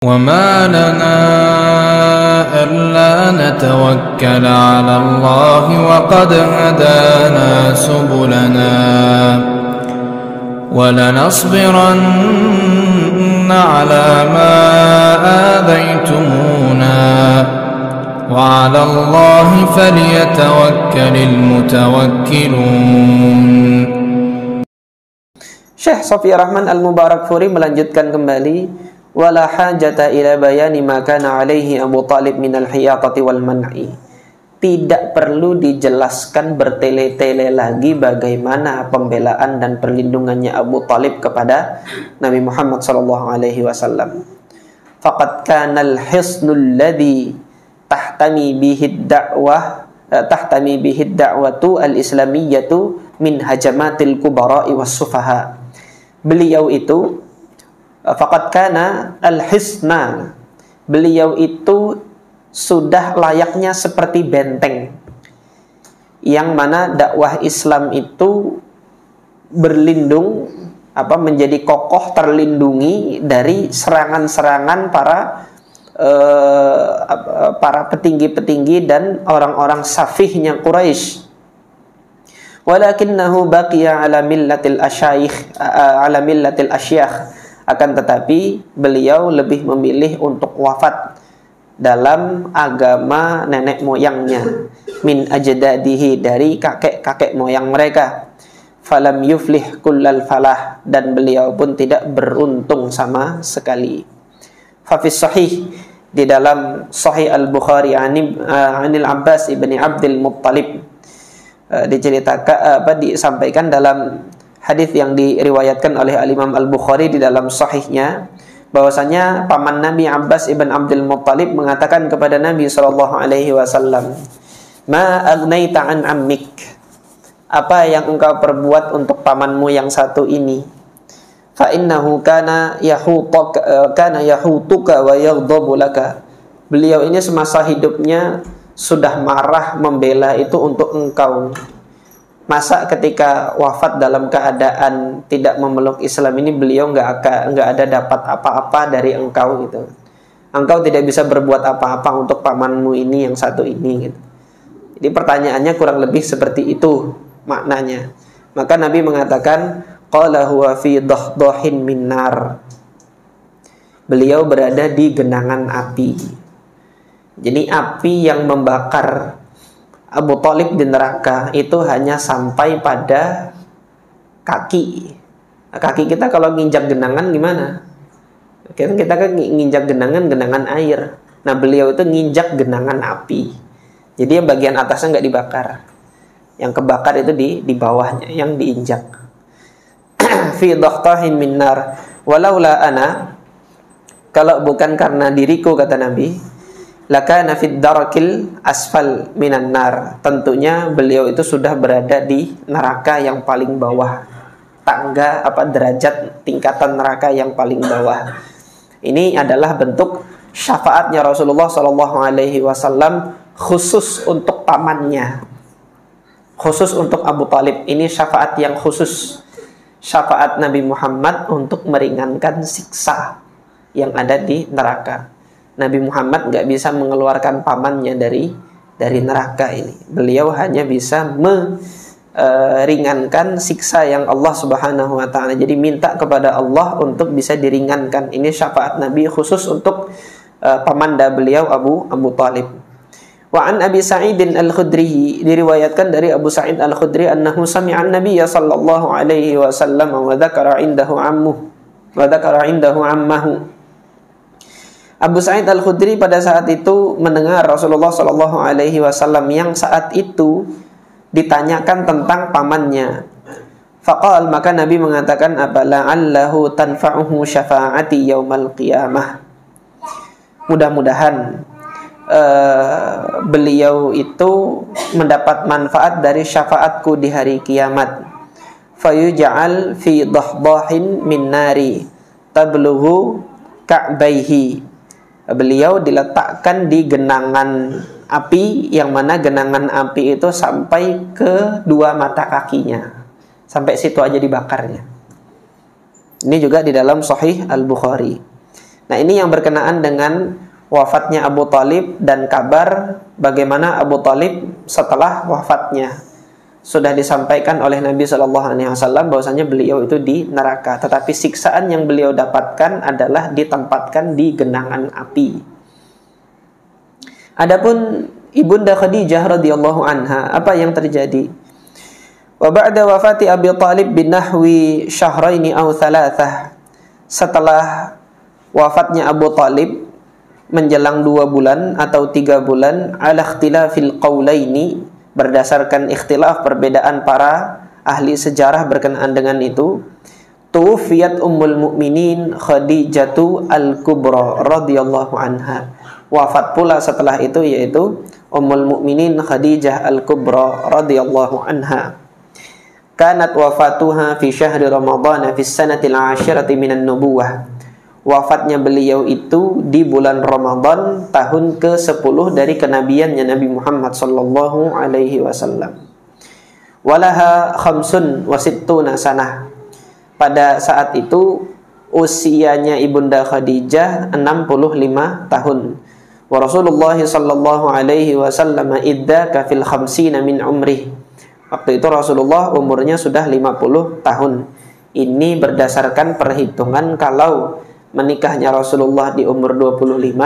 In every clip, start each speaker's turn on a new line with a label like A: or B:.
A: وما لنا ألا نتوكل على الله وقد هدانا سبلنا ولنصبرن على ما آذيتمونا وعلى الله فليتوكل المتوكلون.
B: Syekh Shafii Rahman Al-Mubarakfuri melanjutkan kembali, wala hajata ila bayani ma kana alaihi Abu Talib minal hiyatati wal man'i. Tidak perlu dijelaskan bertele-tele lagi bagaimana pembelaan dan perlindungannya Abu Talib kepada Nabi Muhammad sallallahu alaihi wasallam. Faqad kana al-hisnul ladzi tahtami bihi ad-da'watu al-islamiyyatu min hajamatil kubara'i was-sufaha. Beliau itu faqad kana al-hisna, beliau itu sudah layaknya seperti benteng yang mana dakwah Islam itu berlindung menjadi kokoh, terlindungi dari serangan-serangan para petinggi-petinggi dan orang-orang safihnya Quraisy. Walakinnahu baqiya ala millatil asyayikh, akan tetapi beliau lebih memilih untuk wafat dalam agama nenek moyangnya, min ajdadihi, dari kakek-kakek moyang mereka. Falam yuflih kullal falah, dan beliau pun tidak beruntung sama sekali. Fafis sahih, di dalam Sahih Al-Bukhari anil Abbas ibni Abdul Muttalib, disampaikan dalam hadis yang diriwayatkan oleh Al-Imam Al-Bukhari di dalam sahihnya, bahwasanya paman Nabi Abbas ibn Abdul Muttalib mengatakan kepada Nabi sallallahu alaihi wasallam, "Ma agnaita an ammik?" Apa yang engkau perbuat untuk pamanmu yang satu ini? Fa innahu kana yahutuka wa yaghdabu laka. Beliau ini semasa hidupnya sudah marah membela itu untuk engkau. Masa ketika wafat dalam keadaan tidak memeluk Islam ini beliau nggak ada dapat apa-apa dari engkau gitu. Engkau tidak bisa berbuat apa-apa untuk pamanmu ini yang satu ini gitu. Jadi pertanyaannya kurang lebih seperti itu maknanya. Maka Nabi mengatakan, qala huwa fi dahdahin min nar. Beliau berada di genangan api. Jadi api yang membakar Abu Talib di neraka itu hanya sampai pada kaki. Nah, kaki kita kalau nginjak genangan gimana? Kita kan nginjak genangan air. Nah beliau itu nginjak genangan api. Jadi yang bagian atasnya nggak dibakar. Yang kebakar itu di bawahnya, yang diinjak. Fi dhahtahin min nar. Walaula ana, kalau bukan karena diriku, kata Nabi, lakana fid darakil asfal minan nar. Tentunya beliau itu sudah berada di neraka yang paling bawah. Derajat tingkatan neraka yang paling bawah. Ini adalah bentuk syafaatnya Rasulullah sallallahu alaihi wasallam khusus untuk pamannya. Khusus untuk Abu Talib. Ini syafaat yang khusus. Syafaat Nabi Muhammad untuk meringankan siksa yang ada di neraka. Nabi Muhammad nggak bisa mengeluarkan pamannya dari neraka ini. Beliau hanya bisa meringankan siksa yang Allah Subhanahu wa taala. Jadi minta kepada Allah untuk bisa diringankan. Ini syafaat Nabi khusus untuk pamanda beliau Abu Talib. Wa an Abi Sa'id Al-Khudri, diriwayatkan dari Abu Sa'id Al-Khudri annahu sami'a an-nabiy sallallahu alaihi wasallam wa dzakara indahu ammahu. Abu Sa'id Al-Khudri pada saat itu mendengar Rasulullah sallallahu alaihi wasallam yang saat itu ditanyakan tentang pamannya. Faqal, maka Nabi mengatakan, abala'allahu tanfa'uhu syafa'ati yaumal qiyamah. Mudah-mudahan beliau itu mendapat manfaat dari syafaatku di hari kiamat. Fayuj'al fi dahdahin min nari tablughu ka'baihi. Beliau diletakkan di genangan api, yang mana genangan api itu sampai ke dua mata kakinya. Sampai situ aja dibakarnya. Ini juga di dalam Sahih Al-Bukhari. Nah, ini yang berkenaan dengan wafatnya Abu Thalib dan kabar bagaimana Abu Thalib setelah wafatnya. Sudah disampaikan oleh Nabi SAW bahwasanya beliau itu di neraka, tetapi siksaan yang beliau dapatkan adalah ditempatkan di genangan api. Adapun Ibunda Khadijah radhiyallahu anha, apa yang terjadi? Wa ba'da wafati Abi Thalib bin nahwi syahraini aw thalathah. Setelah wafatnya Abu Thalib menjelang 2 bulan atau 3 bulan, ala ikhtilafil qaulaini, berdasarkan ikhtilaf perbedaan para ahli sejarah berkenaan dengan itu, tuwfiyat ummul mukminin Khadijatu al-Kubra radhiyallahu anha. Wafat pula setelah itu yaitu ummul mukminin Khadijah al-Kubra radhiyallahu anha. Kanat wafatuha fi syahri Ramadhan fi sanatil 'ashirati minan nubuwah. Wafatnya beliau itu di bulan Ramadan tahun ke-10 dari kenabiannya Nabi Muhammad sallallahu alaihi wasallam. Walaha khamsun wa sittuna sanah. Pada saat itu usianya Ibunda Khadijah 65 tahun. Wa Rasulullah sallallahu alaihi wasallam iddaka fil khamsina min umrih. Waktu itu Rasulullah umurnya sudah 50 tahun. Ini berdasarkan perhitungan kalau menikahnya Rasulullah di umur 25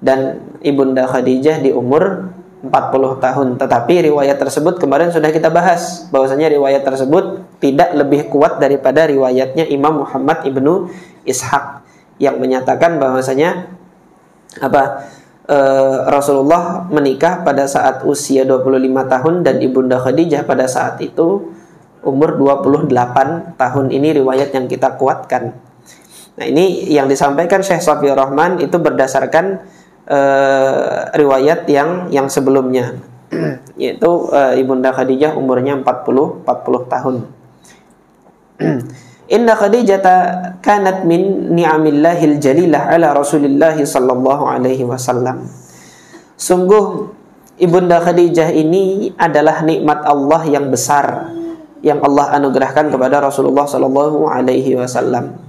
B: dan Ibunda Khadijah di umur 40 tahun. Tetapi riwayat tersebut kemarin sudah kita bahas, bahwasanya riwayat tersebut tidak lebih kuat daripada riwayatnya Imam Muhammad ibnu Ishaq yang menyatakan bahwasanya Rasulullah menikah pada saat usia 25 tahun dan Ibunda Khadijah pada saat itu umur 28 tahun. Ini riwayat yang kita kuatkan. Nah, ini yang disampaikan Syekh Safiur Rahman itu berdasarkan riwayat yang sebelumnya, yaitu Ibunda Khadijah umurnya 40 tahun. Inna Khadijata kanat min ni'amillahil jalilah ala Rasulillah sallallahu alaihi wasallam. Sungguh Ibunda Khadijah ini adalah nikmat Allah yang besar yang Allah anugerahkan kepada Rasulullah sallallahu alaihi wasallam.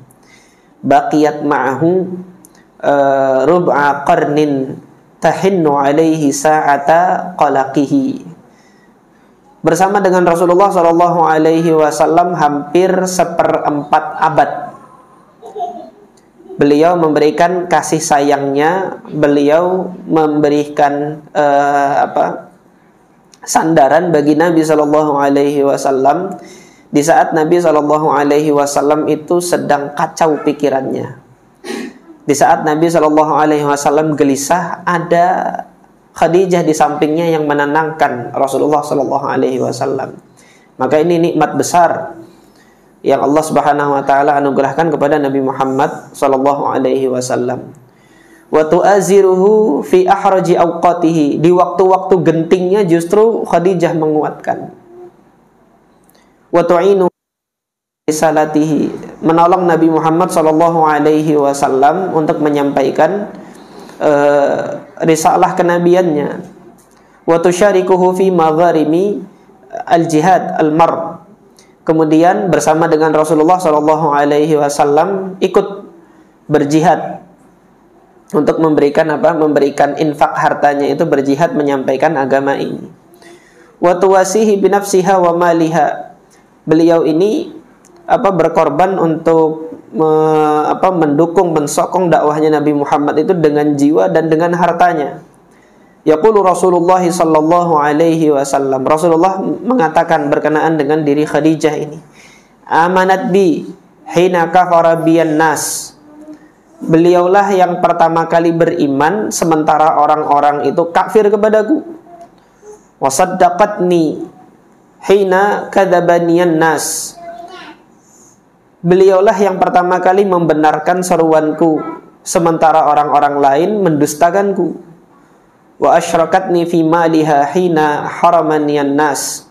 B: Baqiyat ma'ahu rub'a qarnin tahinnu alaihi sa'ata qalaqihi. Bersama dengan Rasulullah sallallahu alaihi wasallam hampir 1/4 abad. Beliau memberikan kasih sayangnya, beliau memberikan sandaran bagi Nabi sallallahu alaihi wasallam di saat Nabi sallallahu alaihi wasallam itu sedang kacau pikirannya. Di saat Nabi sallallahu alaihi wasallam gelisah, ada Khadijah di sampingnya yang menenangkan Rasulullah sallallahu alaihi wasallam. Maka ini nikmat besar yang Allah Subhanahu wa taala anugerahkan kepada Nabi Muhammad sallallahu alaihi wasallam. Wa tu'aziruhu fi ahraji awqatihi. Di waktu-waktu gentingnya justru Khadijah menguatkan. Wa tu'inu risalatihi, menolong Nabi Muhammad sallallahu alaihi wasallam untuk menyampaikan risalah kenabiannya. Wa tusyarikuhu fi magharimi al-jihad al-mar. Kemudian bersama dengan Rasulullah sallallahu alaihi wasallam ikut berjihad untuk memberikan memberikan infak hartanya, itu berjihad menyampaikan agama ini. Wa tuwasihi bi nafsiha wa maliha. Beliau ini berkorban untuk mendukung, mensokong dakwahnya Nabi Muhammad itu dengan jiwa dan dengan hartanya. Yaqulu Rasulullah sallallahu alaihi wasallam. Rasulullah mengatakan berkenaan dengan diri Khadijah ini, amanat bi hina kafara biyan nas. Beliaulah yang pertama kali beriman sementara orang-orang itu kafir kepadaku. Wa saddaqatni hina kadzabaniyan nas. Beliaulah yang pertama kali membenarkan seruanku sementara orang-orang lain mendustakanku. Wa asyrakatni fi maliha hina haramaniyan nas.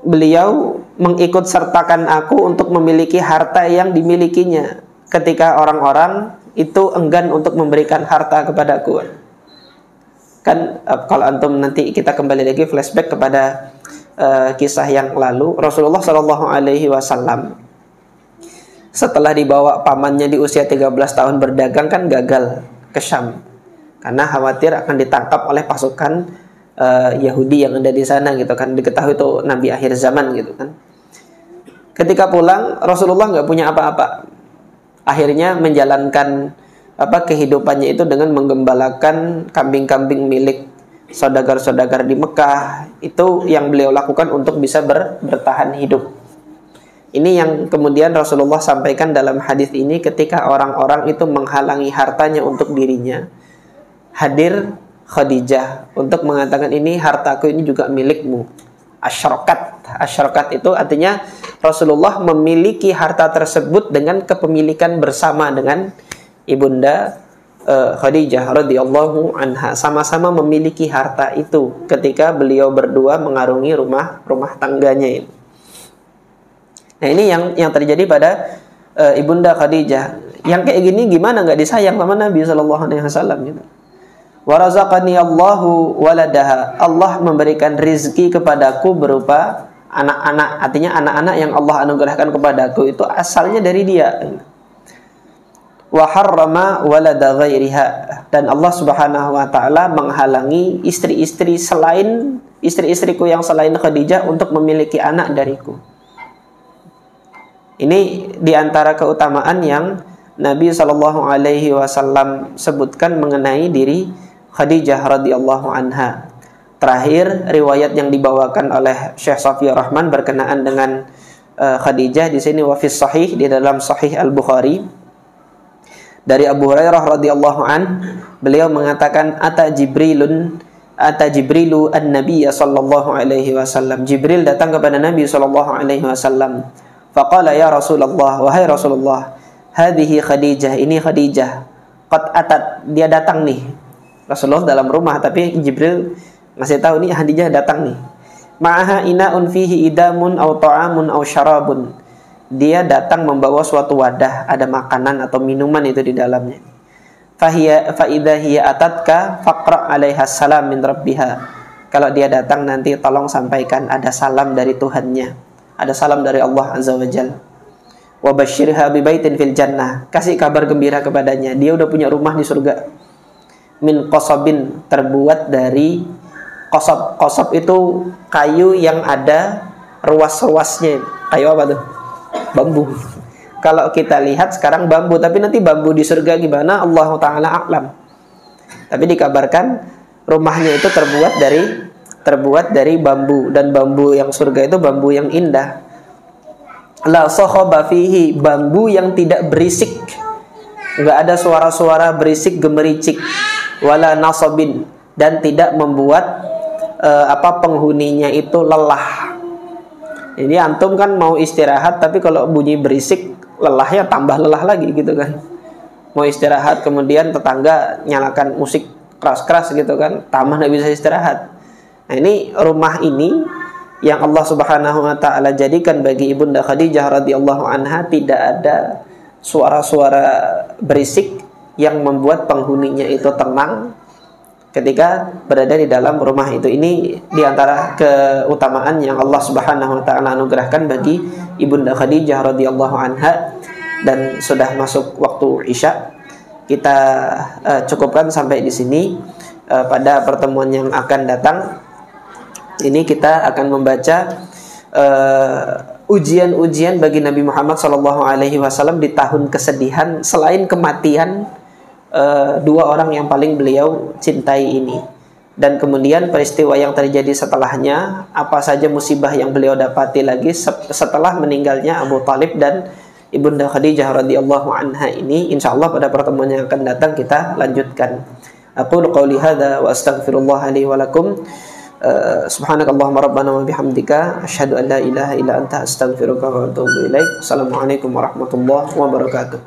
B: Beliau mengikut sertakan aku untuk memiliki harta yang dimilikinya ketika orang-orang itu enggan untuk memberikan harta kepadaku. Kan kalau antum nanti kita kembali lagi flashback kepada kisah yang lalu, Rasulullah Shallallahu Alaihi Wasallam setelah dibawa pamannya di usia 13 tahun berdagang kan gagal ke Syam karena khawatir akan ditangkap oleh pasukan Yahudi yang ada di sana gitu kan. Diketahui itu nabi akhir zaman gitu kan. Ketika pulang Rasulullah nggak punya apa-apa. Akhirnya menjalankan kehidupannya itu dengan menggembalakan kambing-kambing milik saudagar-saudagar di Mekah. Itu yang beliau lakukan untuk bisa bertahan hidup. Ini yang kemudian Rasulullah sampaikan dalam hadis ini ketika orang-orang itu menghalangi hartanya untuk dirinya. Hadir Khadijah untuk mengatakan ini hartaku ini juga milikmu. Asyrakat itu artinya Rasulullah memiliki harta tersebut dengan kepemilikan bersama dengan Ibunda Khadijah radhiyallahu anha, sama-sama memiliki harta itu ketika beliau berdua mengarungi rumah tangganya ini. Nah ini yang terjadi pada Ibunda Khadijah. Yang kayak gini gimana nggak disayang sama Nabi Sallallahu Alaihi Wasallam gitu. Warazaqani Allahu waladaha, Allah memberikan rizki kepadaku berupa anak-anak. Artinya anak-anak yang Allah anugerahkan kepadaku itu asalnya dari dia. Wa harrama walada ghairiha, dan Allah Subhanahu wa taala menghalangi istri-istri selain istri-istriku yang selain Khadijah untuk memiliki anak dariku. Ini diantara keutamaan yang Nabi Shallallahu Alaihi Wasallam sebutkan mengenai diri Khadijah radhiyallahu anha. Terakhir riwayat yang dibawakan oleh Syekh Safiyur Rahman berkenaan dengan Khadijah di sini wafis sahih, di dalam Sahih Al Bukhari dari Abu Hurairah radhiyallahu an, beliau mengatakan ata Jibrilu an-nabiy sallallahu alaihi wasallam. Jibril datang kepada Nabi sallallahu alaihi wasallam. Faqala ya Rasulullah, wahai Rasulullah, hadhihi Khadijah, ini Khadijah. Qad atat, dia datang nih. Rasulullah dalam rumah tapi Jibril ngasih tahu nih Khadijah datang nih. Ma'aha ina'un fihi idamun aw ta'amun aw syarabun. Dia datang membawa suatu wadah, ada makanan atau minuman itu di dalamnya. Fa idza hiya atatka faqra 'alaiha salam min rabbiha. Kalau dia datang nanti tolong sampaikan ada salam dari Tuhannya, ada salam dari Allah Azza wa Jalla. Wa basyirha bi baitin fil jannah. Kasih kabar gembira kepadanya, dia udah punya rumah di surga. Min qasabin, terbuat dari qasab. Qasab itu kayu yang ada ruas-ruasnya. Kayu apa tuh? Bambu. Kalau kita lihat sekarang bambu, tapi nanti bambu di surga gimana Allah Ta'ala a'lam. Tapi dikabarkan rumahnya itu terbuat dari bambu, dan bambu yang surga itu bambu yang indah. La sakhaba fihi, bambu yang tidak berisik, nggak ada suara-suara berisik gemericik. Wala nasabin, dan tidak membuat penghuninya itu lelah. Ini antum kan mau istirahat, tapi kalau bunyi berisik, lelahnya tambah lelah lagi gitu kan. Mau istirahat, kemudian tetangga nyalakan musik keras-keras gitu kan, tambah nggak bisa istirahat. Nah ini rumah ini yang Allah Subhanahu wa ta'ala jadikan bagi Ibunda Khadijah radhiyallahu anha, tidak ada suara-suara berisik yang membuat penghuninya itu tenang ketika berada di dalam rumah itu. Ini diantara keutamaan yang Allah Subhanahu wa ta'ala anugerahkan bagi Ibunda Khadijah radhiyallahu anha. Dan sudah masuk waktu Isya, kita cukupkan sampai di sini. Pada pertemuan yang akan datang ini kita akan membaca ujian-ujian bagi Nabi Muhammad SAW di tahun kesedihan, selain kematian dua orang yang paling beliau cintai ini, dan kemudian peristiwa yang terjadi setelahnya, apa saja musibah yang beliau dapati lagi setelah meninggalnya Abu Talib dan Ibunda Khadijah radhiyallahu anha ini. Insyaallah pada pertemuan yang akan datang kita lanjutkan. Aqulu qouli hadza wa astaghfirullah li wa lakum. Subhanakallahumma rabbana wa bihamdika asyhadu an la ilaha illa anta astaghfiruka wa atubu ilaik. Assalamualaikum warahmatullahi wabarakatuh.